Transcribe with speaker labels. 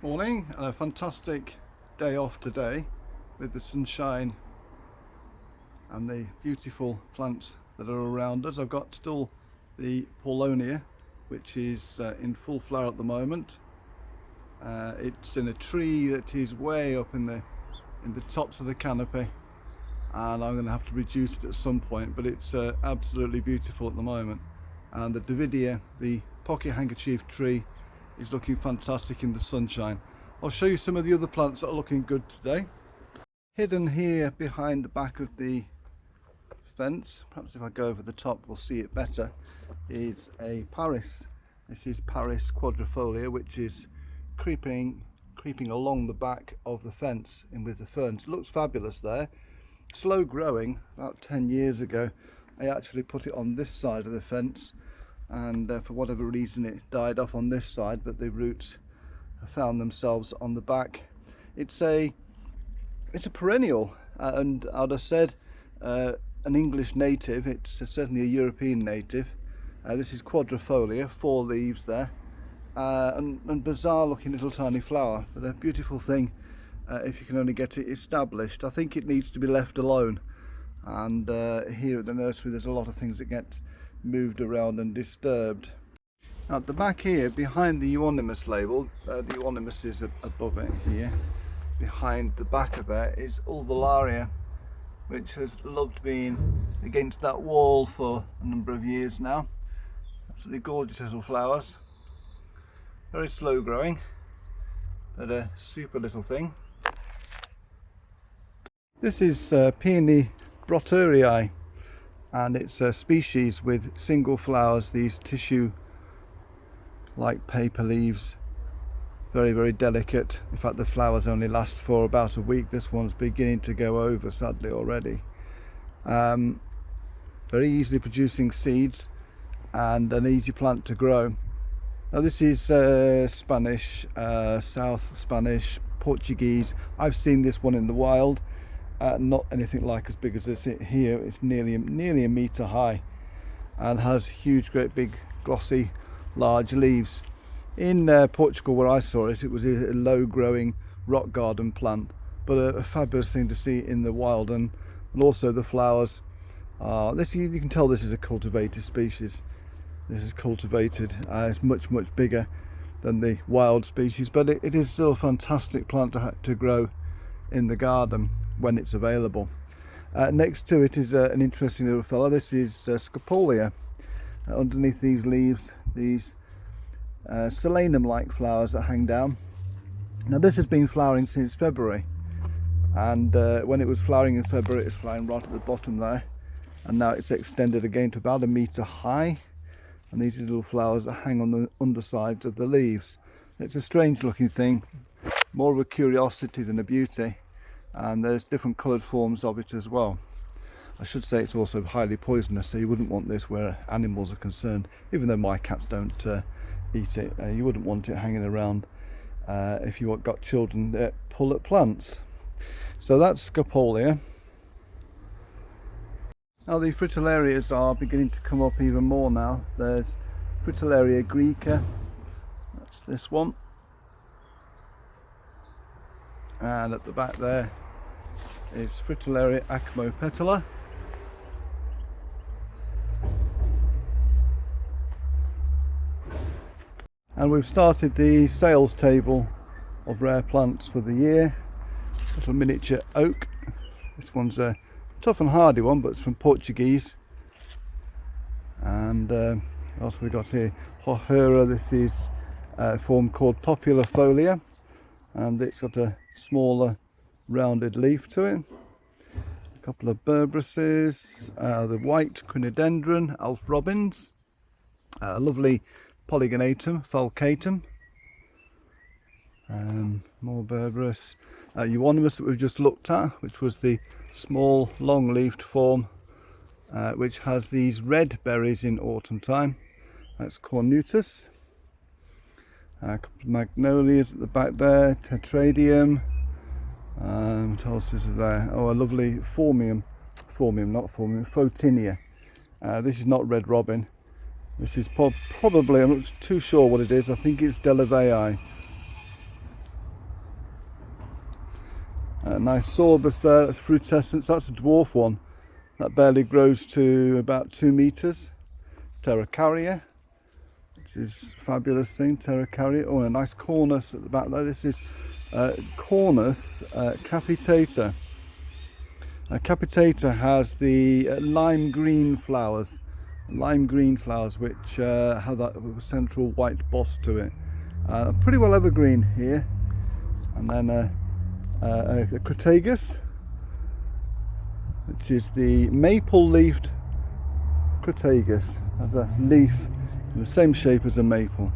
Speaker 1: Morning, and a fantastic day off today with the sunshine and the beautiful plants that are around us. I've got still the Paulownia, which is in full flower at the moment. It's in a tree that is way up in the tops of the canopy, and I'm going to have to reduce it at some point, but it's absolutely beautiful at the moment. And the Davidia, the pocket handkerchief tree, is looking fantastic in the sunshine. I'll show you some of the other plants that are looking good today. Hidden here behind the back of the fence, perhaps if I go over the top we'll see it better, is a Paris. This is Paris quadrifolia, which is creeping along the back of the fence in with the ferns. It looks fabulous there. Slow growing. About 10 years ago I actually put it on this side of the fence, and for whatever reason it died off on this side, but the roots found themselves on the back. It's a perennial, and I'd have said an English native. It's certainly a European native. This is quadrifolia, 4 leaves there, and bizarre looking little tiny flower, but a beautiful thing if you can only get it established. I think it needs to be left alone, and here at the nursery there's a lot of things that get moved around and disturbed. At the back here, behind the euonymus label, the euonymus is above it here, behind the back of it is Ulvularia, which has loved being against that wall for a number of years now. Absolutely gorgeous little flowers, very slow growing, but a super little thing. This is Peony Broterii, and it's a species with single flowers, these tissue like paper leaves, very delicate. In fact, the flowers only last for about a week. This one's beginning to go over sadly already. Very easily producing seeds and an easy plant to grow. Now this is Spanish, South Spanish, Portuguese. I've seen this one in the wild. Not anything like as big as this here. It's nearly a metre high and has huge, great big, glossy, large leaves. In Portugal, where I saw it, it was a low-growing rock garden plant, but a fabulous thing to see in the wild. And also the flowers. This, you can tell this is a cultivated species. This is cultivated. It's much bigger than the wild species, but it is still a fantastic plant to grow in the garden when it's available. Next to it is an interesting little fellow. This is Scopolia. Underneath these leaves, these solanum-like flowers that hang down. Now this has been flowering since February, and when it was flowering in February, it's flowering right at the bottom there, and now it's extended again to about a metre high, and these little flowers that hang on the undersides of the leaves. It's a strange looking thing, more of a curiosity than a beauty. And there's different coloured forms of it as well. I should say it's also highly poisonous, so you wouldn't want this where animals are concerned. Even though my cats don't eat it, you wouldn't want it hanging around if you got children that pull at plants. So that's Scopolia. Now the fritillarias are beginning to come up even more now. There's Fritillaria greca, that's this one. And at the back there is Fritillaria acmopetala. And we've started the sales table of rare plants for the year. Little miniature oak. This one's a tough and hardy one, but it's from Portuguese. And what else have we got here? Hohura. This is a form called popularfolia, and it's got a smaller rounded leaf to it. A couple of Berberuses, the white Quinidendron, Alf Robbins, a lovely Polygonatum falcatum, more Berberus, Euonymus that we've just looked at, which was the small long-leafed form which has these red berries in autumn time. That's Cornutus. A couple of magnolias at the back there, Tetradium. What else is there? Oh, a lovely Phormium, Photinia. This is not Red Robin. This is probably, I'm not too sure what it is. I think it's Delavei. Nice sorbus there, that's frutescens. That's a dwarf one. That barely grows to about 2 meters. Terracaria, which is a fabulous thing. Terracaria. Oh, and a nice cornus at the back there. This is Cornus capitata. Capitata has the lime green flowers, which have that central white boss to it. Pretty well evergreen here. And then a Crataegus, which is the maple-leafed Crataegus. Has a leaf in the same shape as a maple.